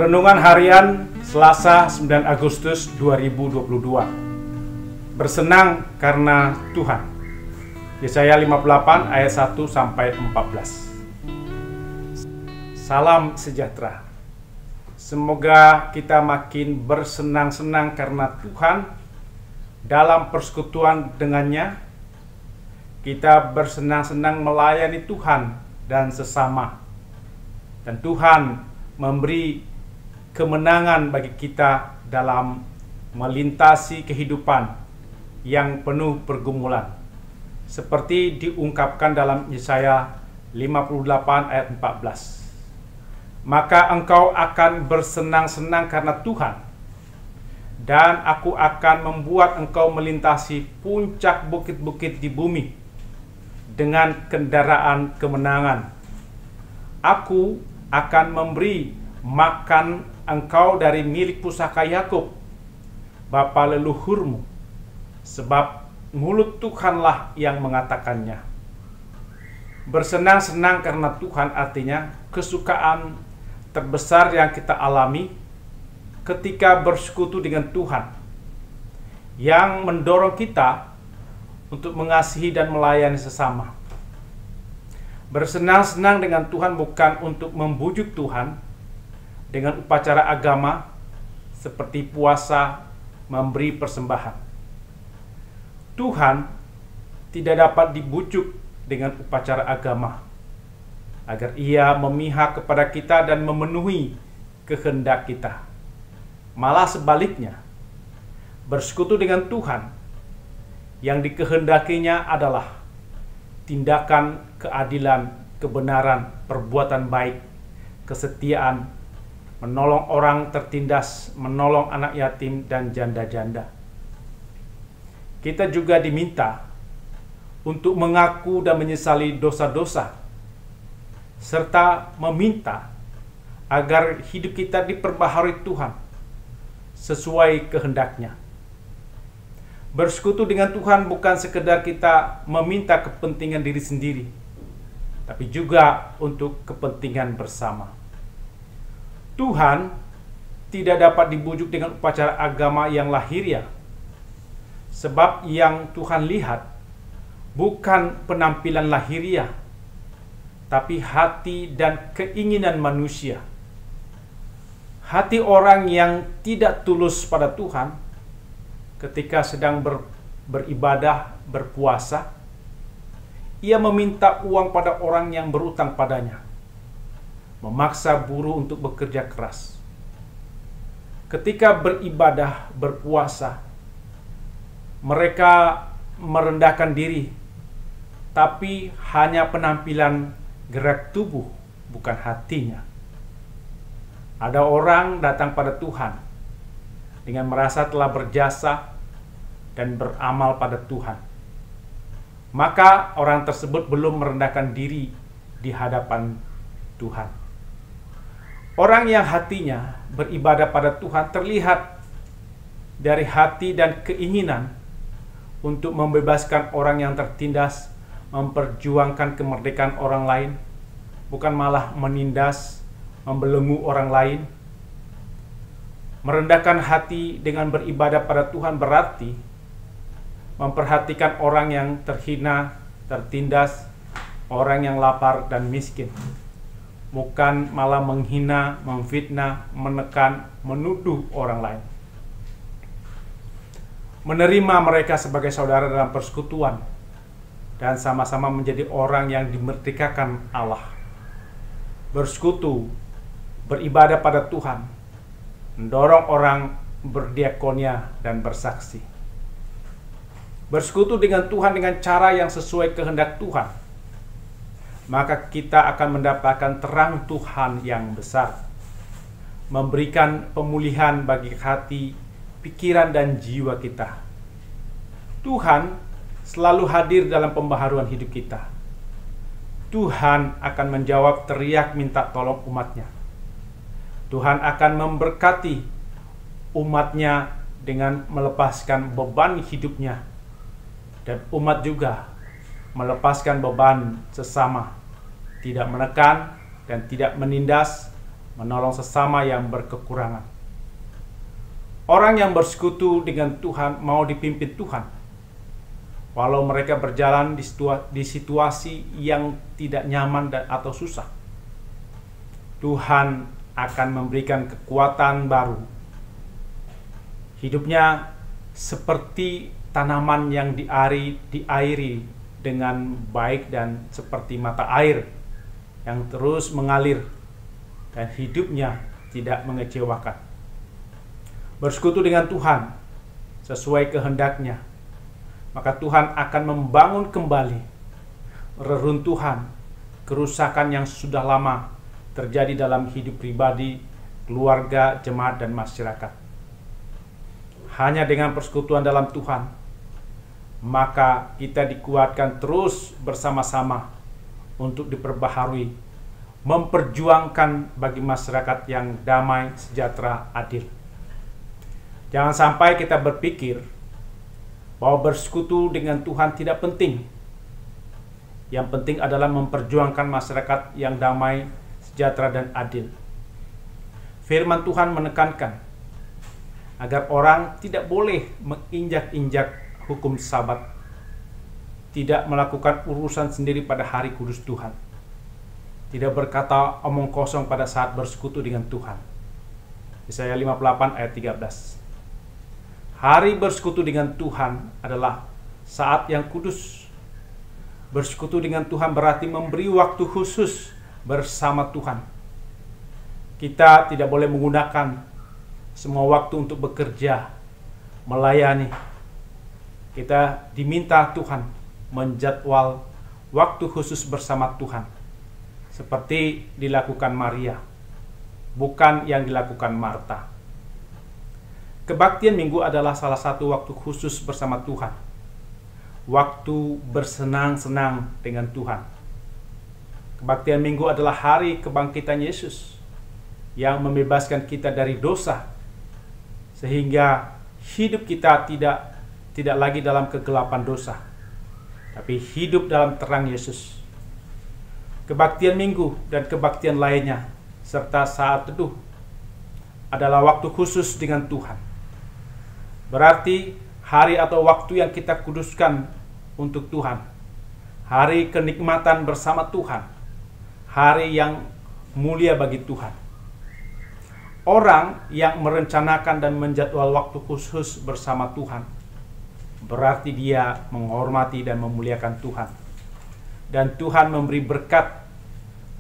Renungan Harian Selasa 9 Agustus 2022. Bersenang karena Tuhan. Yesaya 58 ayat 1 sampai 14. Salam sejahtera. Semoga kita makin bersenang-senang karena Tuhan dalam persekutuan dengannya. Kita bersenang-senang melayani Tuhan dan sesama. Dan Tuhan memberi kemenangan bagi kita dalam melintasi kehidupan yang penuh pergumulan, seperti diungkapkan dalam Yesaya 58 ayat 14. Maka engkau akan bersenang-senang karena Tuhan, dan aku akan membuat engkau melintasi puncak bukit-bukit di bumi dengan kendaraan kemenangan. Aku akan memberi makan engkau dari milik pusaka Yakub, bapa leluhurmu, sebab mulut Tuhanlah yang mengatakannya. Bersenang-senang karena Tuhan artinya kesukaan terbesar yang kita alami ketika bersekutu dengan Tuhan, yang mendorong kita untuk mengasihi dan melayani sesama. Bersenang-senang dengan Tuhan bukan untuk membujuk Tuhan dengan upacara agama seperti puasa, memberi persembahan. Tuhan tidak dapat dibujuk dengan upacara agama agar Ia memihak kepada kita dan memenuhi kehendak kita. Malah sebaliknya, bersekutu dengan Tuhan yang dikehendakinya adalah tindakan keadilan, kebenaran, perbuatan baik, kesetiaan, menolong orang tertindas, menolong anak yatim dan janda-janda. Kita juga diminta untuk mengaku dan menyesali dosa-dosa, serta meminta agar hidup kita diperbaharui Tuhan sesuai kehendak-Nya. Bersekutu dengan Tuhan bukan sekedar kita meminta kepentingan diri sendiri, tapi juga untuk kepentingan bersama. Tuhan tidak dapat dibujuk dengan upacara agama yang lahiriah, sebab yang Tuhan lihat bukan penampilan lahiriah, tapi hati dan keinginan manusia. Hati orang yang tidak tulus pada Tuhan ketika sedang beribadah, berpuasa, ia meminta uang pada orang yang berutang padanya, memaksa buruh untuk bekerja keras. Ketika beribadah, berpuasa, mereka merendahkan diri, tapi hanya penampilan gerak tubuh, bukan hatinya. Ada orang datang pada Tuhan dengan merasa telah berjasa dan beramal pada Tuhan. Maka orang tersebut belum merendahkan diri di hadapan Tuhan. Orang yang hatinya beribadah pada Tuhan terlihat dari hati dan keinginan untuk membebaskan orang yang tertindas, memperjuangkan kemerdekaan orang lain, bukan malah menindas, membelenggu orang lain. Merendahkan hati dengan beribadah pada Tuhan berarti memperhatikan orang yang terhina, tertindas, orang yang lapar dan miskin, bukan malah menghina, memfitnah, menekan, menuduh orang lain. Menerima mereka sebagai saudara dalam persekutuan dan sama-sama menjadi orang yang dimerdekakan Allah. Bersekutu, beribadah pada Tuhan, mendorong orang berdiakonia dan bersaksi. Bersekutu dengan Tuhan dengan cara yang sesuai kehendak Tuhan, maka kita akan mendapatkan terang Tuhan yang besar, memberikan pemulihan bagi hati, pikiran, dan jiwa kita. Tuhan selalu hadir dalam pembaharuan hidup kita. Tuhan akan menjawab teriak minta tolong umatnya. Tuhan akan memberkati umatnya dengan melepaskan beban hidupnya, dan umat juga melepaskan beban sesama, tidak menekan dan tidak menindas, menolong sesama yang berkekurangan. Orang yang bersekutu dengan Tuhan mau dipimpin Tuhan, walau mereka berjalan di situasi yang tidak nyaman atau susah. Tuhan akan memberikan kekuatan baru. Hidupnya seperti tanaman yang diairi dengan baik dan seperti mata air yang terus mengalir dan hidupnya tidak mengecewakan. Bersekutu dengan Tuhan sesuai kehendaknya, maka Tuhan akan membangun kembali reruntuhan, kerusakan yang sudah lama terjadi dalam hidup pribadi, keluarga, jemaat, dan masyarakat. Hanya dengan persekutuan dalam Tuhan, maka kita dikuatkan terus bersama-sama untuk diperbaharui, memperjuangkan bagi masyarakat yang damai, sejahtera, adil. Jangan sampai kita berpikir bahwa bersekutu dengan Tuhan tidak penting. Yang penting adalah memperjuangkan masyarakat yang damai, sejahtera, dan adil. Firman Tuhan menekankan agar orang tidak boleh menginjak-injak hukum Sabat, tidak melakukan urusan sendiri pada hari kudus Tuhan, tidak berkata omong kosong pada saat bersekutu dengan Tuhan. Yesaya 58 ayat 13. Hari bersekutu dengan Tuhan adalah saat yang kudus. Bersekutu dengan Tuhan berarti memberi waktu khusus bersama Tuhan. Kita tidak boleh menggunakan semua waktu untuk bekerja, melayani. Kita diminta Tuhan menjadwal waktu khusus bersama Tuhan, seperti dilakukan Maria, bukan yang dilakukan Marta. Kebaktian Minggu adalah salah satu waktu khusus bersama Tuhan, waktu bersenang-senang dengan Tuhan. Kebaktian Minggu adalah hari kebangkitan Yesus yang membebaskan kita dari dosa, sehingga hidup kita tidak lagi dalam kegelapan dosa, tapi hidup dalam terang Yesus. Kebaktian Minggu dan kebaktian lainnya serta saat teduh adalah waktu khusus dengan Tuhan. Berarti hari atau waktu yang kita kuduskan untuk Tuhan, hari kenikmatan bersama Tuhan, hari yang mulia bagi Tuhan. Orang yang merencanakan dan menjadwal waktu khusus bersama Tuhan, berarti dia menghormati dan memuliakan Tuhan. Dan Tuhan memberi berkat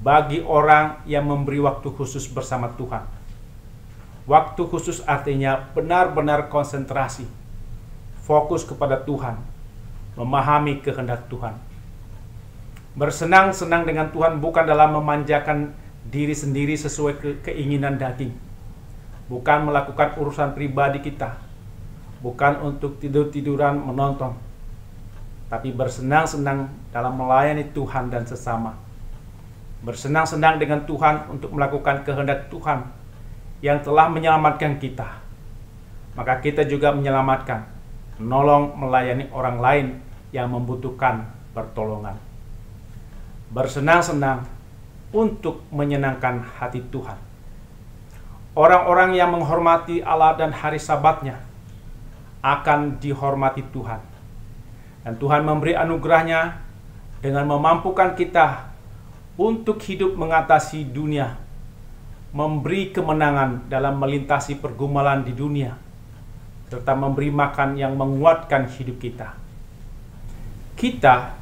bagi orang yang memberi waktu khusus bersama Tuhan. Waktu khusus artinya benar-benar konsentrasi, fokus kepada Tuhan, memahami kehendak Tuhan. Bersenang-senang dengan Tuhan bukan dalam memanjakan diri sendiri sesuai keinginan daging, bukan melakukan urusan pribadi kita, bukan untuk tidur-tiduran menonton, tapi bersenang-senang dalam melayani Tuhan dan sesama. Bersenang-senang dengan Tuhan untuk melakukan kehendak Tuhan yang telah menyelamatkan kita. Maka kita juga menyelamatkan, menolong, melayani orang lain yang membutuhkan pertolongan. Bersenang-senang untuk menyenangkan hati Tuhan. Orang-orang yang menghormati Allah dan hari Sabatnya akan dihormati Tuhan. Dan Tuhan memberi anugerahnya dengan memampukan kita untuk hidup mengatasi dunia, memberi kemenangan dalam melintasi pergumulan di dunia, serta memberi makan yang menguatkan hidup kita. Kita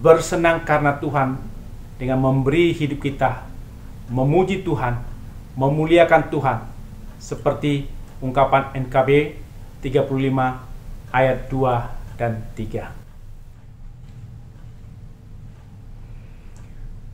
bersenang karena Tuhan dengan memberi hidup kita, memuji Tuhan, memuliakan Tuhan, seperti ungkapan NKB 35 ayat 2 dan 3.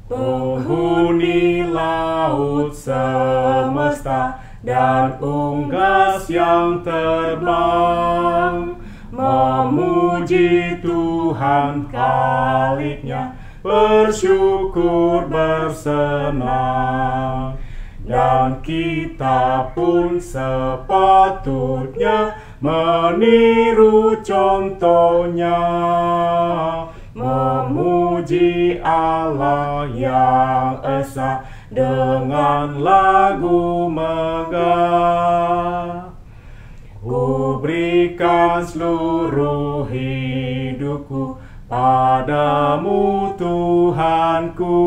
Penghuni laut semesta dan unggas yang terbang, memuji Tuhan Khalik-Nya, bersyukur bersenang. Dan kita pun sepatutnya meniru contohnya, memuji Allah yang esa dengan lagu megah. Ku berikan seluruh hidupku padamu Tuhanku,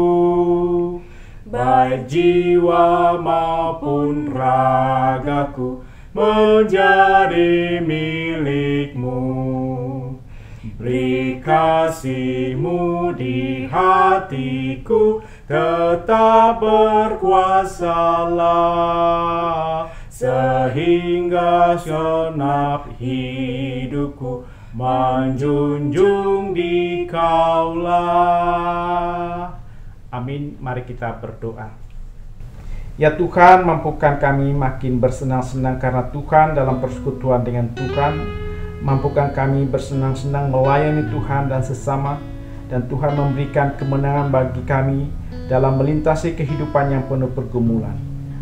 baik jiwa maupun ragaku menjadi milikmu. Beri kasih-Mu di hatiku, tetap berkuasalah, sehingga segenap hidupku menjunjung Dikau-lah. Amin. Mari kita berdoa. Ya Tuhan, mampukan kami makin bersenang-senang karena Tuhan dalam persekutuan dengan Tuhan. Mampukan kami bersenang-senang melayani Tuhan dan sesama, dan Tuhan memberikan kemenangan bagi kami dalam melintasi kehidupan yang penuh pergumulan.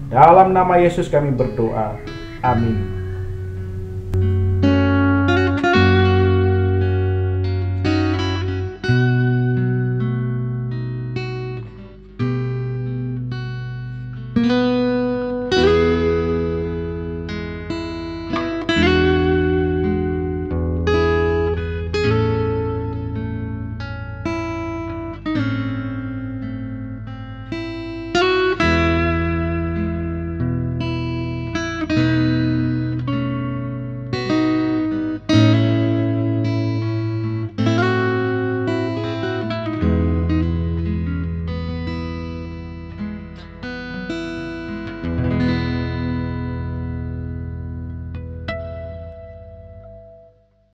Dalam nama Yesus kami berdoa. Amin.